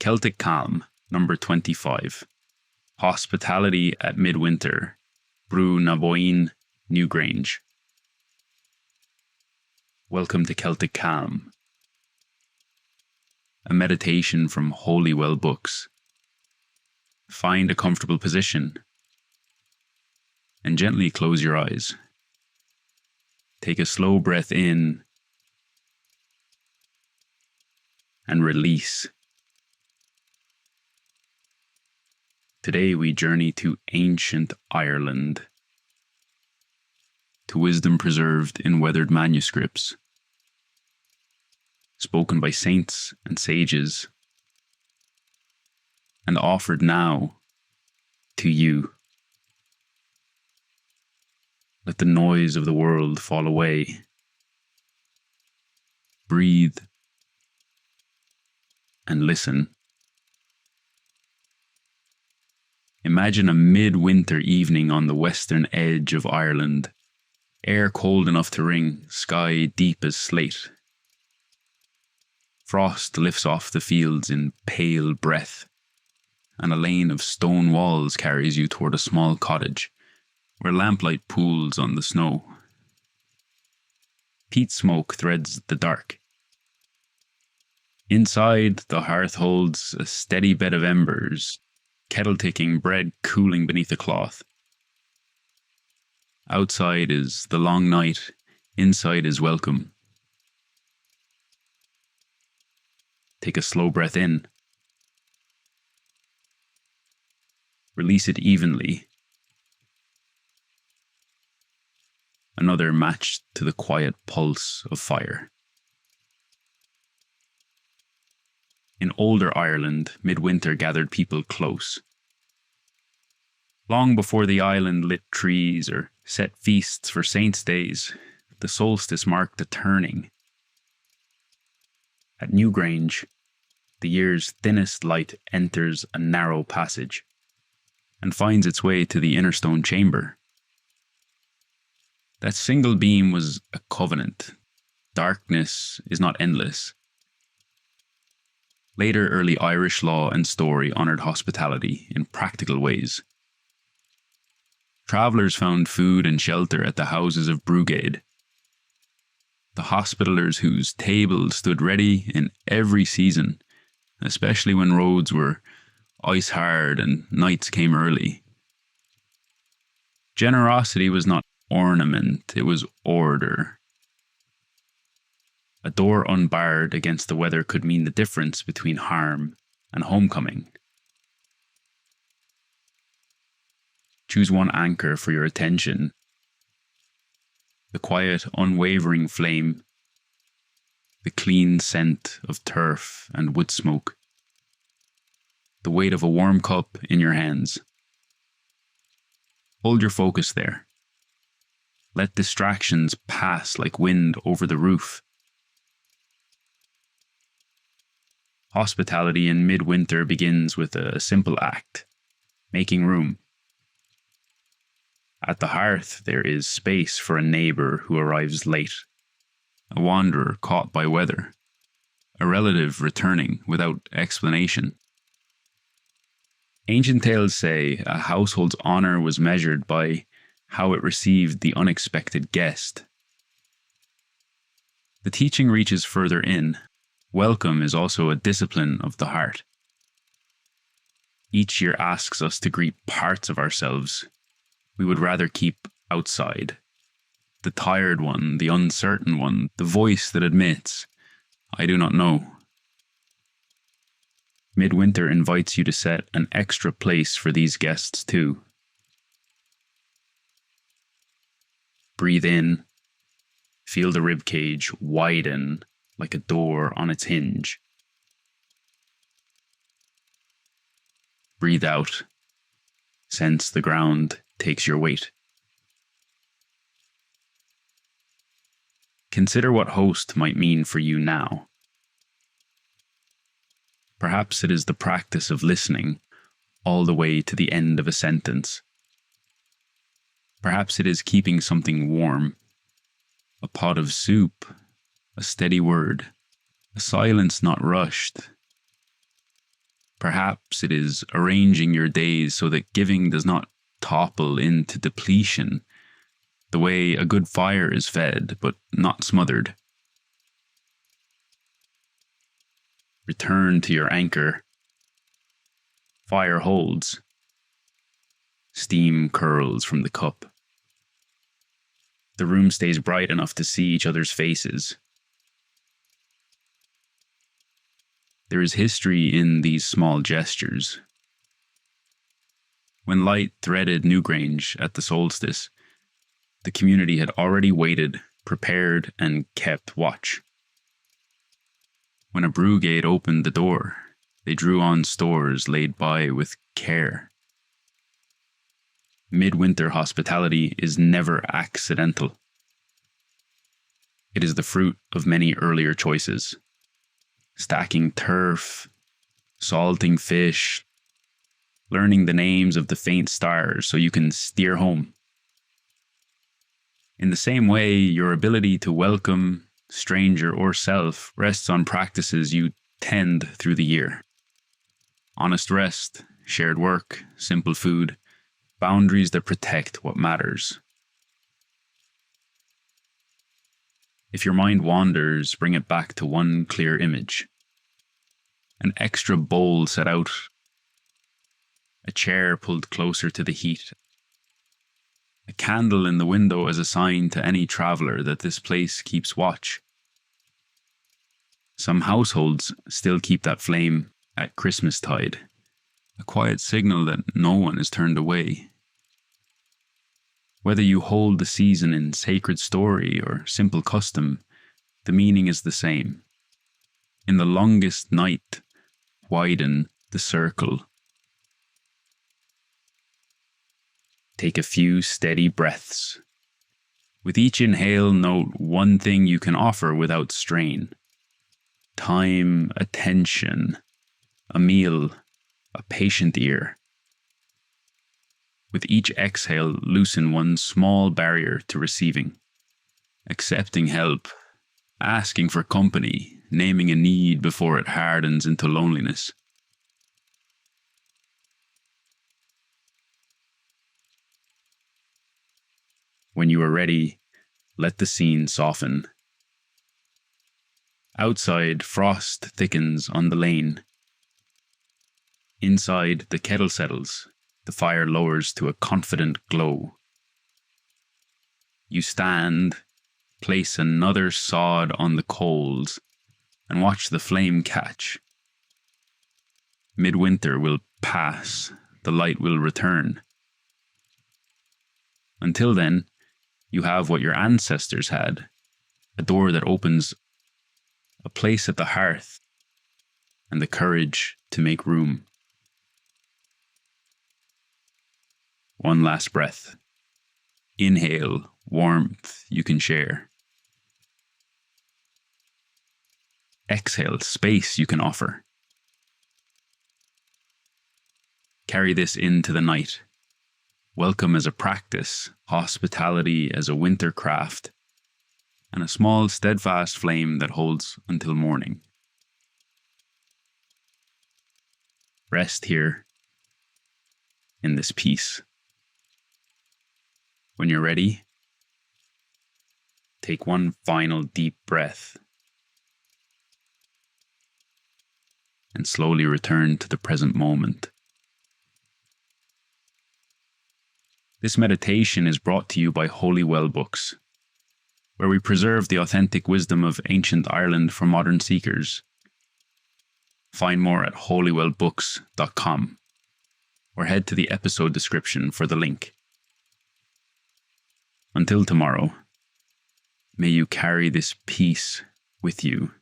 Celtic Calm, number 25. Hospitality at Midwinter, Bóinne, Newgrange. Welcome to Celtic Calm, a meditation from Holywell Books. Find a comfortable position and gently close your eyes. Take a slow breath in and release. Today we journey to ancient Ireland, to wisdom preserved in weathered manuscripts, spoken by saints and sages, and offered now to you. Let the noise of the world fall away. Breathe and listen. Imagine a midwinter evening on the western edge of Ireland, air cold enough to wring, sky deep as slate. Frost lifts off the fields in pale breath, and a lane of stone walls carries you toward a small cottage, where lamplight pools on the snow. Peat smoke threads the dark. Inside, the hearth holds a steady bed of embers, kettle ticking, bread cooling beneath a cloth. Outside is the long night, inside is welcome. Take a slow breath in. Release it evenly. Another match to the quiet pulse of fire. In older Ireland, midwinter gathered people close. Long before the island lit trees or set feasts for saints' days, the solstice marked a turning. At Newgrange, the year's thinnest light enters a narrow passage and finds its way to the inner stone chamber. That single beam was a covenant. Darkness is not endless. Later early Irish law and story honoured hospitality in practical ways. Travellers found food and shelter at the houses of brugaid. The hospitallers whose tables stood ready in every season, especially when roads were ice hard and nights came early. Generosity was not ornament, it was order. A door unbarred against the weather could mean the difference between harm and homecoming. Choose one anchor for your attention. The quiet, unwavering flame, the clean scent of turf and wood smoke, the weight of a warm cup in your hands. Hold your focus there. Let distractions pass like wind over the roof. Hospitality in midwinter begins with a simple act, making room. At the hearth, there is space for a neighbour who arrives late, a wanderer caught by weather, a relative returning without explanation. Ancient tales say a household's honour was measured by how it received the unexpected guest. The teaching reaches further in. Welcome is also a discipline of the heart. Each year asks us to greet parts of ourselves we would rather keep outside. The tired one, the uncertain one, the voice that admits, I do not know. Midwinter invites you to set an extra place for these guests too. Breathe in, feel the ribcage widen like a door on its hinge. Breathe out, sense the ground takes your weight. Consider what host might mean for you now. Perhaps it is the practice of listening all the way to the end of a sentence. Perhaps it is keeping something warm, a pot of soup, a steady word, a silence not rushed. Perhaps it is arranging your days so that giving does not topple into depletion, the way a good fire is fed but not smothered. Return to your anchor. Fire holds. Steam curls from the cup. The room stays bright enough to see each other's faces. There is history in these small gestures. When light threaded Newgrange at the Solstice, the community had already waited, prepared, and kept watch. When a brugaid opened the door, they drew on stores laid by with care. Midwinter hospitality is never accidental. It is the fruit of many earlier choices. Stacking turf, salting fish, learning the names of the faint stars so you can steer home. In the same way, your ability to welcome, stranger or self, rests on practices you tend through the year. Honest rest, shared work, simple food, boundaries that protect what matters. If your mind wanders, bring it back to one clear image. An extra bowl set out, a chair pulled closer to the heat, a candle in the window as a sign to any traveller that this place keeps watch. Some households still keep that flame at Christmastide, a quiet signal that no one is turned away. Whether you hold the season in sacred story or simple custom, the meaning is the same. In the longest night, widen the circle. Take a few steady breaths. With each inhale, note one thing you can offer without strain. Time, attention, a meal, a patient ear. With each exhale, loosen one small barrier to receiving. Accepting help, asking for company, naming a need before it hardens into loneliness. When you are ready, let the scene soften. Outside, frost thickens on the lane. Inside, the kettle settles. The fire lowers to a confident glow. You stand, place another sod on the coals, and watch the flame catch. Midwinter will pass, the light will return. Until then, you have what your ancestors had, a door that opens, a place at the hearth, and the courage to make room. One last breath. Inhale warmth you can share. Exhale space you can offer. Carry this into the night. Welcome as a practice, hospitality as a winter craft, and a small steadfast flame that holds until morning. Rest here in this peace. When you're ready, take one final deep breath and slowly return to the present moment. This meditation is brought to you by Holywell Books, where we preserve the authentic wisdom of ancient Ireland for modern seekers. Find more at holywellbooks.com or head to the episode description for the link. Until tomorrow, may you carry this peace with you